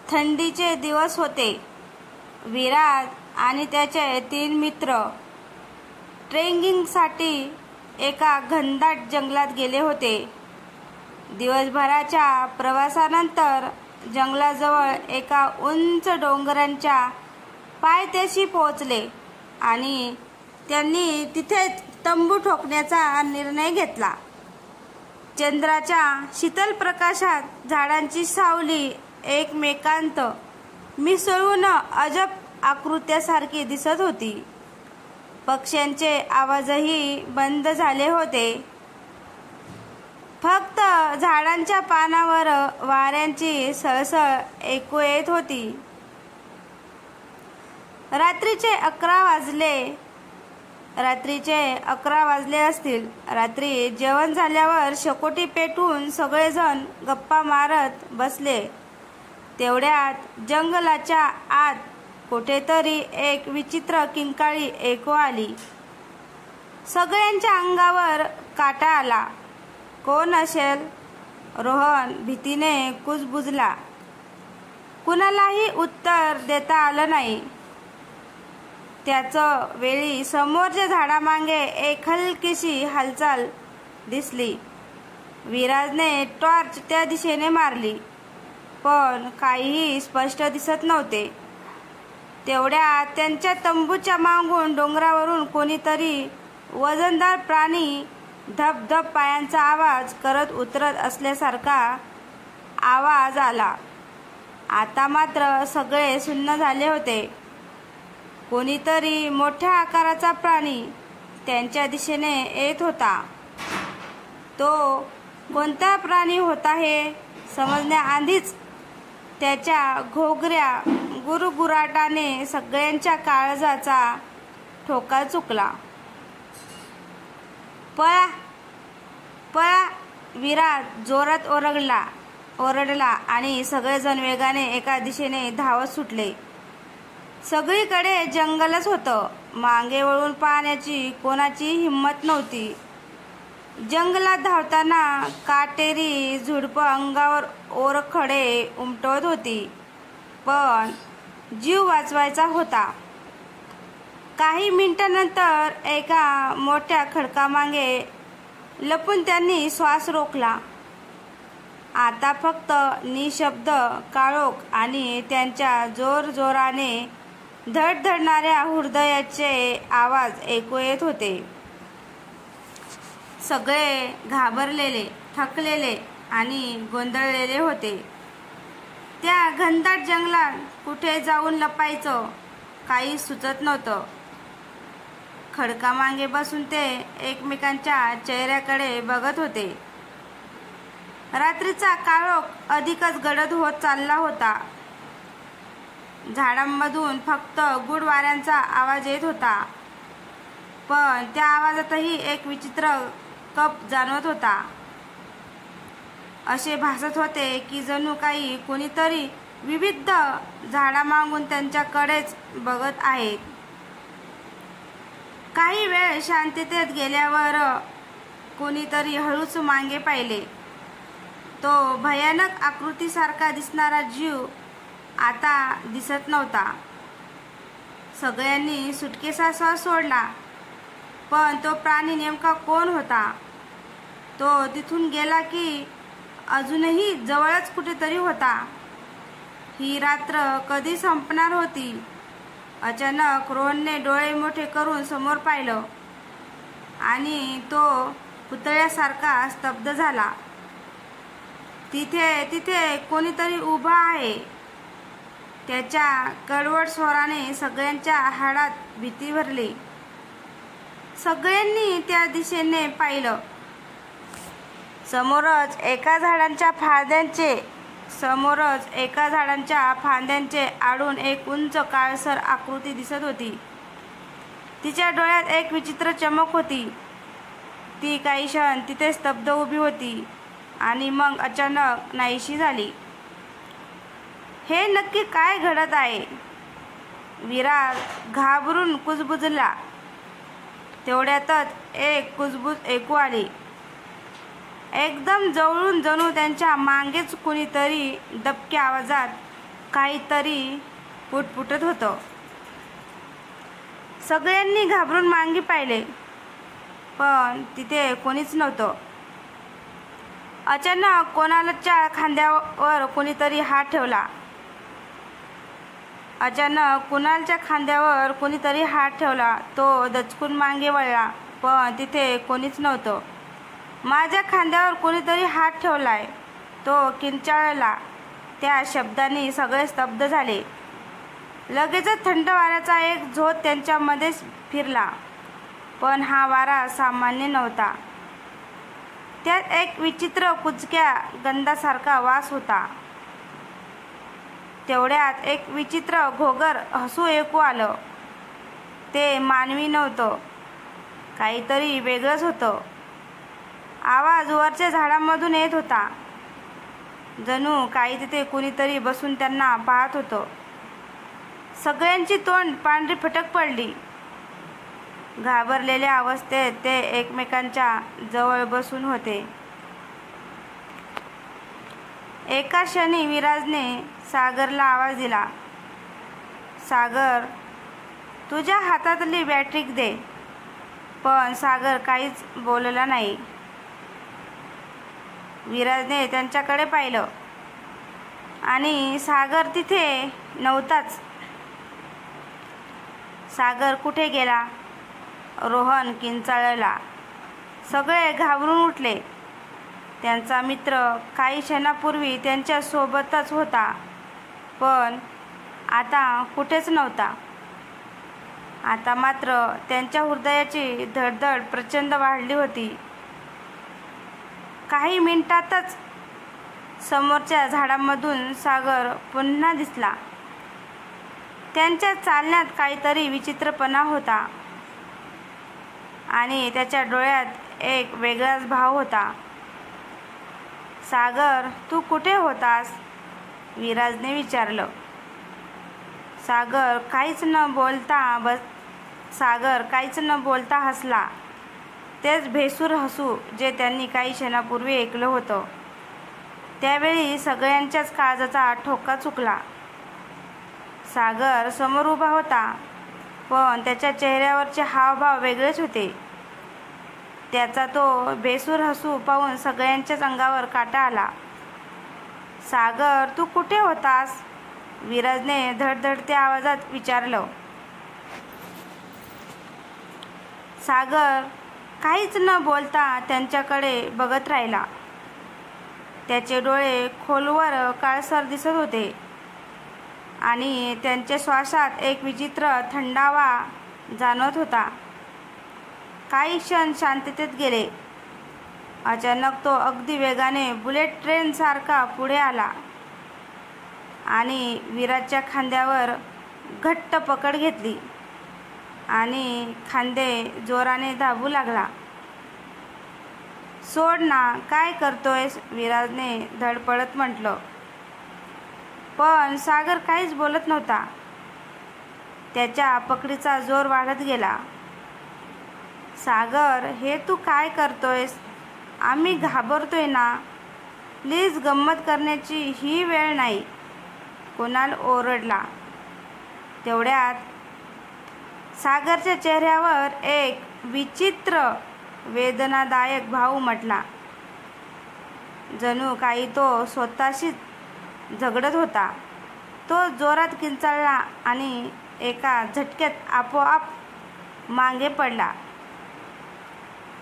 थंडीचे दिवस होते. विराज आणि त्याचे 3 मित्र ट्रेकिंगसाठी एका घनदाट जंगलात गेले होते. दिवसभराच्या प्रवासानंतर जंगलाजवळ एका उंच डोंगराच्या पायथ्याशी पोहोचले आणि त्यांनी तिथेच तंबू ठोकण्याचा निर्णय घेतला. चंद्राच्या शीतल प्रकाशात झाडांची सावली एकमेकांत मिसळून अजब आकृत्यासारखी दिसत होती. पक्ष्यांचे आवाजही बंद झाले होते. फक्त झाडांच्या पानावर वाऱ्यांची सळसळ ऐकू येत होती. रात्रीचे 11 वाजले असतील. रात्री जेवण झाल्यावर शेकोटी पेटवून सगळेजण गप्पा मारत बसले. तेवढ्यात जंगलाच्या आत कुठेतरी एक विचित्र किंकाळी ऐकू आली. सगळ्यांच्या अंगावर काटा आला. कोण असेल? रोहन भीतीने कुजबुजला. कुणालाही उत्तर देता आलं नाही. त्याच वेळी समोरच्या झाडामागे एक हलकीशी हालचाल दिसली. विराजने टॉर्च त्या दिशेने मारली, पण काहीही स्पष्ट दिसत नव्हते. तेवढ्यात त्यांच्या तंबूच्या मागून डोंगरावरून कोणीतरी वजनदार प्राणी धपधप पायांचा आवाज करत उतरत असल्यासारखा आवाज आला. आता मात्र सगळे सुन्न झाले होते. कोणीतरी मोठ्या आकाराचा प्राणी त्यांच्या दिशेने येत होता. तो कोणता प्राणी होता हे समजण्याआधीच त्याच्या घोगऱ्या गुरगुराटाने सगळ्यांच्या काळजाचा ठोका चुकला. पळा पळा! विराज जोरात ओरडला आणि सगळेजण वेगाने एका दिशेने धावत सुटले. सगळीकडे जंगलच होतं. मागे वळून पाहण्याची कोणाची हिंमत नव्हती. जंगलात धावताना काटेरी झुडपं अंगावर ओरखडे उमटवत होती, पण जीव वाचवायचा होता. काही मिनिटांनंतर एका मोठ्या खडकामागे लपून त्यांनी श्वास रोखला. आता फक्त निशब्द काळोख आणि त्यांच्या जोरजोराने धडधडणाऱ्या हृदयाचे आवाज ऐकू येत होते. सगळे घाबरलेले, थकलेले आणि गोंधळलेले होते. त्या घनदाट जंगलात कुठे जाऊन लपायचं काही सुचत नव्हतं. खडकामागे बसून ते एकमेकांच्या चेहऱ्याकडे बघत होते. रात्रीचा काळोख अधिकच गडद होत चालला होता. झाडांमधून फक्त गुड वाऱ्यांचा आवाज येत होता, पण त्या आवाजातही एक विचित्र कप जाणवत होता. असे भासत होते की जणू काही कोणीतरी विविध झाडामागून त्यांच्याकडेच बघत आहेत. काही वेळ शांततेत गेल्यावर कोणीतरी हळूच मागे पाहिले. तो भयानक आकृतीसारखा दिसणारा जीव आता दिसत नव्हता. सगळ्यांनी सुटकेचा श्वास सोडला, पण तो प्राणी नेमका कोण होता? तो तिथून गेला की अजूनही जवळच कुठेतरी होता? ही रात्र कधी संपणार होती? अचानक रोहनने डोळे मोठे करून समोर पाहिलं आणि तो पुतळ्यासारखा स्तब्ध झाला. तिथे कोणीतरी उभा आहे. त्याच्या कडवट स्वराने सगळ्यांच्या हाडात भीती भरली. सगळ्यांनी त्या दिशेने पाहिलं. समोरच एका झाडांच्या फांद्यांचे आडून एक उंच काळसर आकृती दिसत होती. तिच्या डोळ्यात एक विचित्र चमक होती. ती काही क्षण तिथे स्तब्ध उभी होती आणि मग अचानक नाहीशी झाली. हे नक्की काय घडत आहे? विराज घाबरून कुजबुजला. तेवढ्यातच एक कुजबुज ऐकू आली. एकदम जवळून जणू त्यांच्या मागेच कुणीतरी दबक्या आवाजात काहीतरी पुटपुटत होतं. सगळ्यांनी घाबरून मागे पाहिले, पण तिथे कोणीच नव्हतं. अचानक कोणाच्या खांद्यावर कोणीतरी हात ठेवला. तो दचकून मागे वळला, पण तिथे कोणीच नव्हतं. माझ्या खांद्यावर कोणीतरी हात ठेवलाय, तो किंचाळला. त्या शब्दांनी सगळे स्तब्ध झाले. लगेचच थंड वाऱ्याचा एक झोत त्यांच्यामध्ये फिरला, पण हा वारा सामान्य नव्हता. त्यात एक विचित्र कुचक्या गंधासारखा वास होता. तेवढ्यात एक विचित्र घोगर हसू ऐकू आलं. ते मानवी नव्हतं, काहीतरी वेगळंच होतं. आवाज वरच्या झाडांमधून येत होता, जणू काही तिथे कुणीतरी बसून त्यांना पाहत होतं. सगळ्यांची तोंड पांढरी फटक पडली. घाबरलेल्या अवस्थेत ते एकमेकांच्या जवळ बसून होते. एका क्षणी विराजने सागरला आवाज दिला, सागर, तुझ्या हातातली बॅटरी दे. पण सागर काहीच बोलला नाही. विराजने त्यांच्याकडे पाहिलं आणि सागर तिथे नव्हताच. सागर कुठे गेला? रोहन किंचाळला. सगळे घाबरून उठले. त्यांचा मित्र काही क्षणापूर्वी त्यांच्या सोबतच होता, पण आता कुठेच नव्हता. आता मात्र त्यांच्या हृदयाची धडधड प्रचंड वाढली होती. काही मिनिटातच समोरच्या झाडांमधून सागर पुन्हा दिसला. त्यांच्या चालण्यात काहीतरी विचित्रपणा होता आणि त्याच्या डोळ्यात एक वेगळाच भाव होता. सागर, तू कुठे होतास? विराजने विचारलं. सागर काहीच न बोलता हसला. तेच भेसूर हसू जे त्यांनी काही क्षणापूर्वी ऐकलं होतं. त्यावेळी सगळ्यांच्याच काळजाचा ठोका चुकला. सागर समोर उभा होता, पण त्याच्या चेहऱ्यावरचे हावभाव वेगळेच होते. त्याचा तो बेसूर हसू पाहून सगळ्यांच्याच अंगावर काटा आला. सागर, तू कुठे होतास? विराजने धडधडत्या आवाजात विचारलं. सागर काहीच न बोलता त्यांच्याकडे बघत राहिला. त्याचे डोळे खोलवर काळसर दिसत होते आणि त्यांच्या श्वासात एक विचित्र थंडावा जाणवत होता. काही क्षण शांततेत गेले. अचानक तो अगदी वेगाने बुलेट ट्रेन सारखा पुढे आला आणि विराजच्या खांद्यावर घट्ट पकड घेतली आणि खांदे जोराने दाबू लागला. सोड ना, काय करतोयस? विराजने धडपडत म्हटलं. पण सागर काहीच बोलत नव्हता. त्याच्या पकडीचा जोर वाढत गेला. सागर, हे तू काय करतोयस? आम्ही घाबरतोय ना. प्लीज, गंमत करण्याची ही वेळ नाही. कुणाल ओरडला. तेवढ्यात सागरच्या चेहऱ्यावर एक विचित्र वेदनादायक भाव उमटला. जणू काही तो स्वतःशीच झगडत होता. तो जोरात किंचाळला आणि एका झटक्यात आपोआप मागे पडला.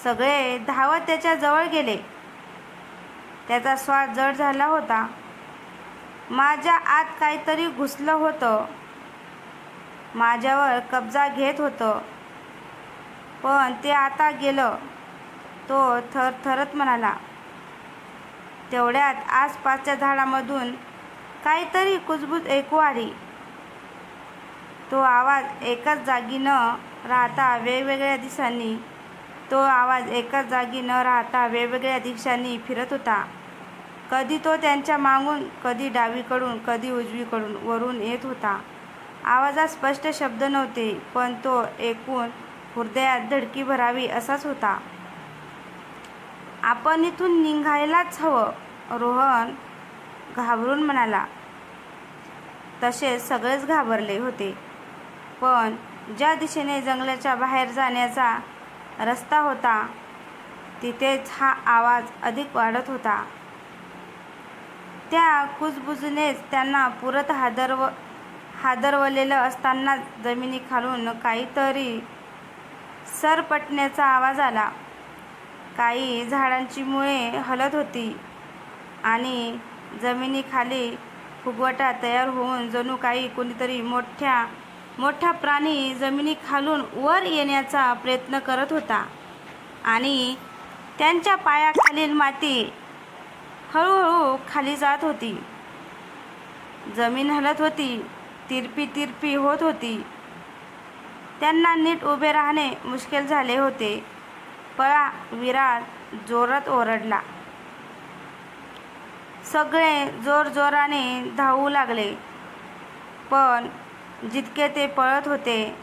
सगळे धावत त्याच्या जवळ गेले. त्याचा श्वास जड झाला होता. माझ्या आत काहीतरी घुसलं होतं, माझ्यावर कब्जा घेत होतं, पण ते आता गेलं, तो थरथरत म्हणाला. तेवढ्यात आसपासच्या झाडामधून काहीतरी कुजबूज ऐकू आली. तो आवाज एकाच जागी न राहता वेगवेगळ्या दिशांनी फिरत होता. कधी तो त्यांच्या मागून, कधी डावीकडून, कधी उजवीकडून वरून येत होता. आवाजात स्पष्ट शब्द नव्हते, पण तो ऐकून हृदयात धडकी भरावी असाच होता. आपण इथून निघायलाच हवं, रोहन घाबरून म्हणाला. तसेच सगळेच घाबरले होते. पण ज्या दिशेने जंगलाच्या बाहेर जाण्याचा रस्ता होता तिथेच हा आवाज अधिक वाढत होता. त्या कुजबुजीनेच त्यांना पुरत हादरवलेलं असताना जमिनीखालून काहीतरी सरपटण्याचा आवाज आला. काही झाडांची मुळे हलत होती आणि जमिनीखाली फुगवटा तयार होऊन जणू काही कोणीतरी मोठा प्राणी जमिनीखालून वर येण्याचा प्रयत्न करत होता आणि त्यांच्या पायाखालील माती हळूहळू खाली जात होती. जमीन हलत होती, तिरपी होत होती. त्यांना नीट उभे राहणे मुश्किल झाले होते. पळा, विराज जोरात ओरडला. सगळे जोरजोराने धावू लागले. पण जितके ते पळत होते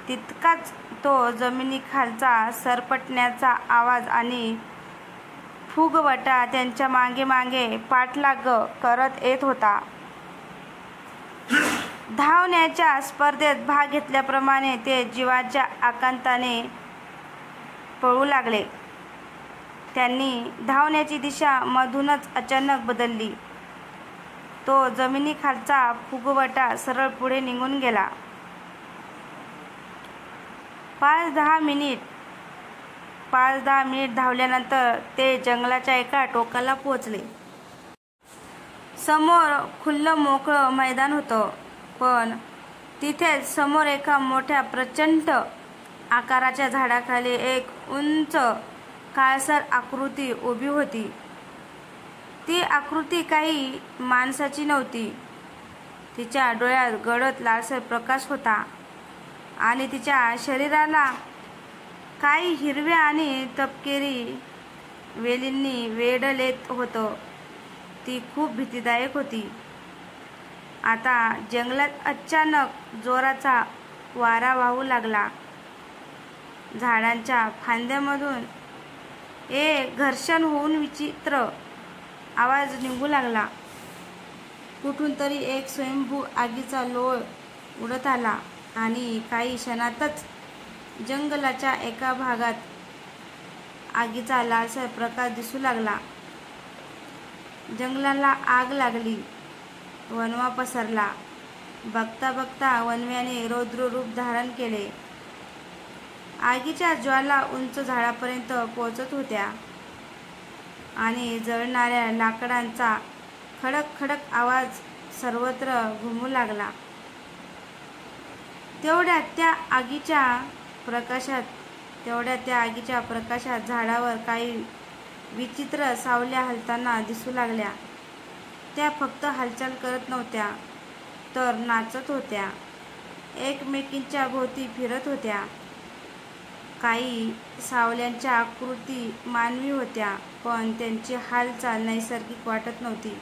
तितकाच तो जमिनीखालचा सरपटण्याचा आवाज आणि फुगवटा त्यांच्या मागे मागे पाठलाग करत येत होता. धावण्याच्या स्पर्धेत भाग घेतल्याप्रमाणे ते जीवाच्या आकांताने पळू लागले. त्यांनी धावण्याची दिशा मधूनच अचानक बदलली. तो जमिनीखालचा फुगवटा सरळ पुढे निघून गेला. 5-10 मिनिट धावल्यानंतर ते जंगलाच्या एका टोकाला पोहोचले. समोर खुल्लं मोकळं मैदान होतं. पण तिथेच समोर एका मोठ्या प्रचंड आकाराच्या झाडाखाली एक उंच काळसर आकृती उभी होती. ती आकृती काही माणसाची नव्हती. तिच्या डोळ्यात गडद लालसर प्रकाश होता आणि तिच्या शरीराला काही हिरव्या आणि तपकिरी वेलींनी वेढलेत होतं. ती खूप भीतीदायक होती. आता जंगलात अचानक जोराचा वारा वाहू लागला. झाडांच्या फांद्यांमधून एक घर्षण होऊन विचित्र आवाज निघू लागला. कुठून तरी एक स्वयंभू आगीचा लोळ उडत आला आणि काही क्षणातच जंगलाच्या एका भागात आगीचा लालसर प्रकाश दिसू लागला. जंगलाला आग लागली. वणवा पसरला. बघता बघता वणव्याने रौद्र रूप धारण केले. आगीच्या ज्वाला उंच झाडापर्यंत पोहोचत होत्या आणि जळणाऱ्या लाकडांचा खडक खडक आवाज सर्वत्र घुमू लागला. तेवढ्या त्या आगीच्या प्रकाशात झाडावर काही विचित्र सावल्या हलताना दिसू लागल्या. त्या फक्त हालचाल करत नव्हत्या तर नाचत होत्या. एकमेकींच्या भोवती फिरत होत्या. काही सावल्यांच्या आकृती मानवी होत्या पण त्यांची हालचाल नैसर्गिक वाटत नव्हती.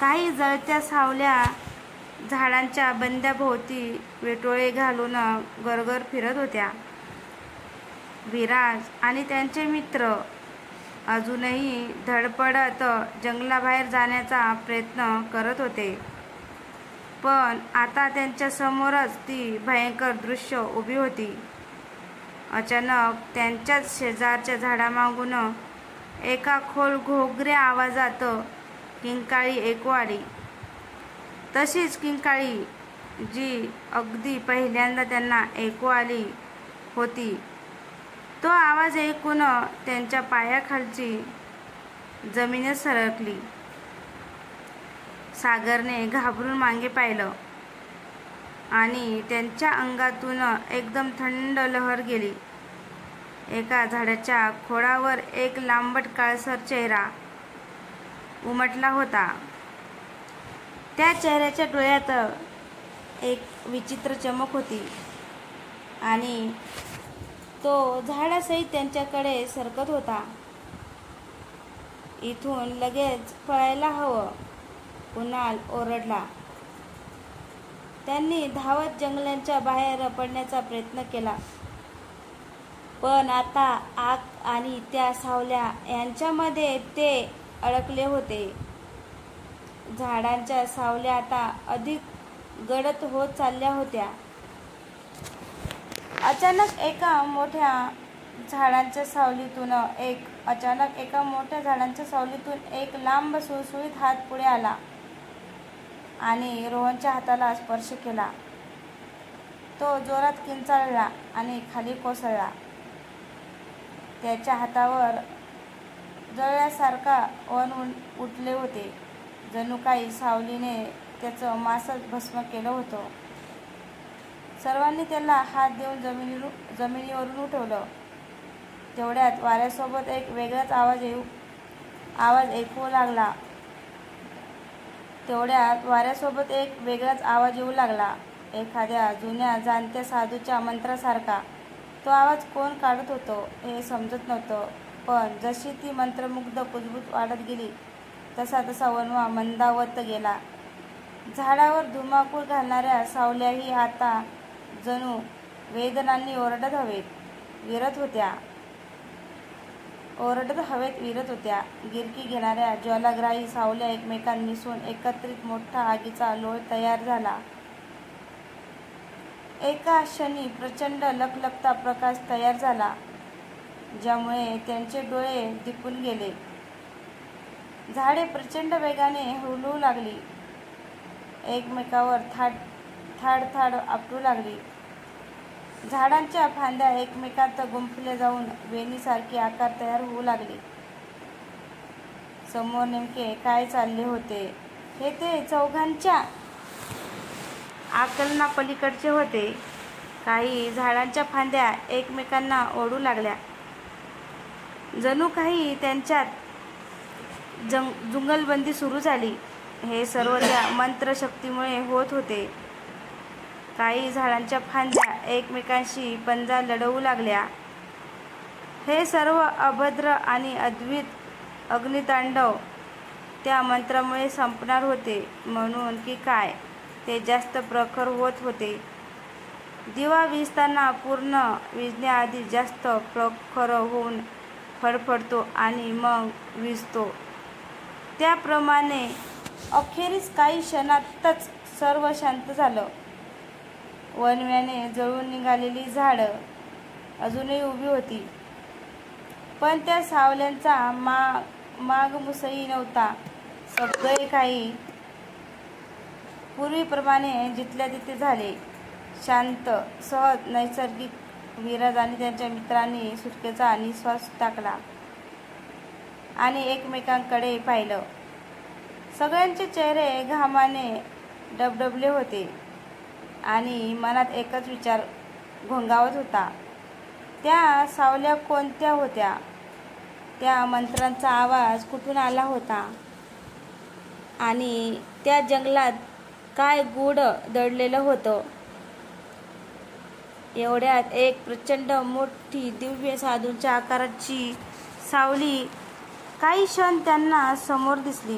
काही जळत्या सावल्या झाडांच्या बुंध्याभोवती वेटोळे घालून गरगर फिरत होत्या. विराज आणि त्यांचे मित्र अजूनही धडपडत जंगलाबाहेर जाण्याचा प्रयत्न करत होते. पण आता त्यांच्या समोरच ती भयंकर दृश्य उभी होती. अचानक त्यांच्याच शेजारच्या झाडामागून एका खोल घोगऱ्या आवाजात किंकाळी ऐकू आली. तशीच किंकाळी जी अगदी पहिल्यांदा त्यांना ऐकू आली होती. तो आवाज ऐकून त्यांच्या पायाखालची जमीनच सरकली. सागरने घाबरून मागे पाहिलं आणि त्यांच्या अंगातून एकदम थंड लहर गेली. एका झाडाच्या खोडावर एक लांबट काळसर चेहरा उमटला होता. त्या चेहऱ्याच्या डोळ्यात एक विचित्र चमक होती आणि तो झाडासहित त्यांच्याकडे सरकत होता. इथून लगेच पळायला हवं, कुणाल ओरडला. त्यांनी धावत जंगलाच्या बाहेर पडण्याचा प्रयत्न केला. पण आता आग आणि त्या सावल्या यांच्यामध्ये ते अडकले होते. झाडांच्या सावल्या आता अधिक गडद होत चालल्या होत्या. अचानक एका मोठ्या झाडांच्या सावलीतून एक लांब सुळसुळीत हात पुढे आला आणि रोहनच्या हाताला स्पर्श केला. तो जोरात किंचाळला आणि खाली कोसळला. त्याच्या हातावर जळल्यासारखा वण उठले होते, जणू काही सावलीने त्याचं मांसच भस्म केलं होतं. सर्वांनी त्याला हात देऊन जमिनीवरून उठवलं. तेवढ्यात वाऱ्यासोबत एक वेगळाच आवाज येऊ लागला. एखाद्या जुन्या जाणत्या साधूच्या मंत्रासारखा. तो आवाज कोण काढत होतं हे समजत नव्हतं, पण जशी ती मंत्रमुग्ध कुजबूज वाढत गेली तसा वणवा मंदावत गेला. झाडावर धुमाकूळ घालणाऱ्या सावल्याही आता जणू वेदनांनी ओरडत हवेत विरत होत्या. गिरकी घेणाऱ्या ज्वालाग्राही सावल्या एकमेकांत मिसळून एकत्रित मोठा आगीचा लोळ तयार झाला. एका क्षणी प्रचंड लखलखता प्रकाश तयार झाला, ज्यामुळे त्यांचे डोळे दिपून गेले. झाडे प्रचंड वेगाने हलू लागली, एकमेकावर थाड आपटू लागली. झाडांच्या फांद्या एकमेकांत गुंफल्या जाऊन वेणीसारखे आकार तयार होऊ लागले. समोर नेमके काय चालले होते हे ते चौघांच्या आकलनापलीकडचे होते. काही झाडांच्या फांद्या एकमेकांना ओढू लागल्या, जणू काही त्यांच्यात जुंगलबंदी सुरू झाली. हे सर्व त्या मंत्रशक्तीमुळे होत होते. काही झाडांच्या फांद्या एकमेकांशी पंजा लढवू लागल्या. हे सर्व अभद्र आणि अद्भुत अग्नितांडव त्या मंत्रामुळे संपणार होते म्हणून की काय, ते जास्त प्रखर होत होते. दिवा विझताना पूर्ण विझण्याआधी जास्त प्रखर होऊन फडफडतो आणि मग विझतो, त्याप्रमाणे अखेरीस काही क्षणातच सर्व शांत झालं. वणव्याने जळून निघालेली झाडं अजूनही उभी होती, पण त्या सावल्यांचा मागमूसही नव्हता. सगळे काही पूर्वीप्रमाणे जिथल्या तिथे झाले. शांत, सहज, नैसर्गिक. विराज आणि त्यांच्या मित्रांनी सुटकेचा निश्वास टाकला आणि एकमेकांकडे पाहिलं. सगळ्यांचे चेहरे घामाने डबडबले होते आणि मनात एकच विचार घोंगावत होता. त्या सावल्या कोणत्या होत्या? त्या मंत्रांचा आवाज कुठून आला होता? आणि त्या जंगलात काय गूढ दडलेलं होतं? एवढ्यात एक प्रचंड मोठी दिव्य साधूंच्या आकाराची सावली काही क्षण त्यांना समोर दिसली.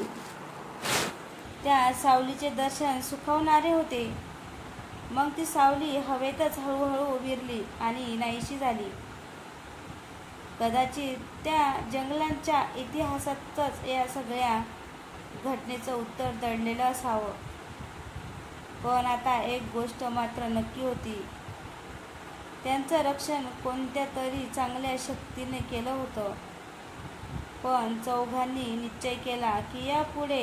त्या सावलीचे दर्शन सुखावणारे होते. मग ती सावली हवेतच हळूहळू विरली आणि नाहीशी झाली. कदाचित त्या जंगलांच्या इतिहासातच या सगळ्या घटनेचं उत्तर दडलेलं असावं. पण आता एक गोष्ट मात्र नक्की होती, त्यांचं रक्षण कोणत्या तरी चांगल्या शक्तीने केलं होतं. पण चौघांनी निश्चय केला की यापुढे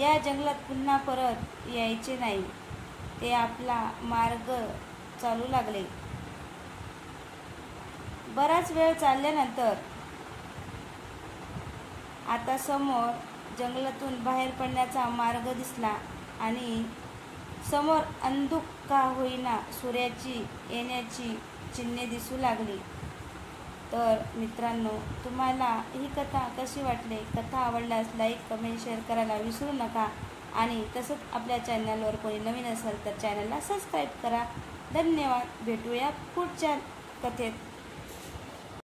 या जंगलात पुन्हा परत यायचे नाही. ते आपला मार्ग चालू लागले. बराच वेळ चालल्यानंतर आता समोर जंगलातून बाहेर पडण्याचा मार्ग दिसला आणि समोर अंधुक का होईना सूर्याची येण्याची चिन्हे दिसू लागली. तर मित्रांनो, तुम्हाला ही कथा कशी वाटली? कथा आवडल्यास लाईक, कमेंट, शेअर करायला विसरू नका. आणि तसंच आपल्या चॅनलवर कोणी नवीन असेल तर चॅनलला सबस्क्राईब करा. धन्यवाद. भेटूया पुढच्या कथेत.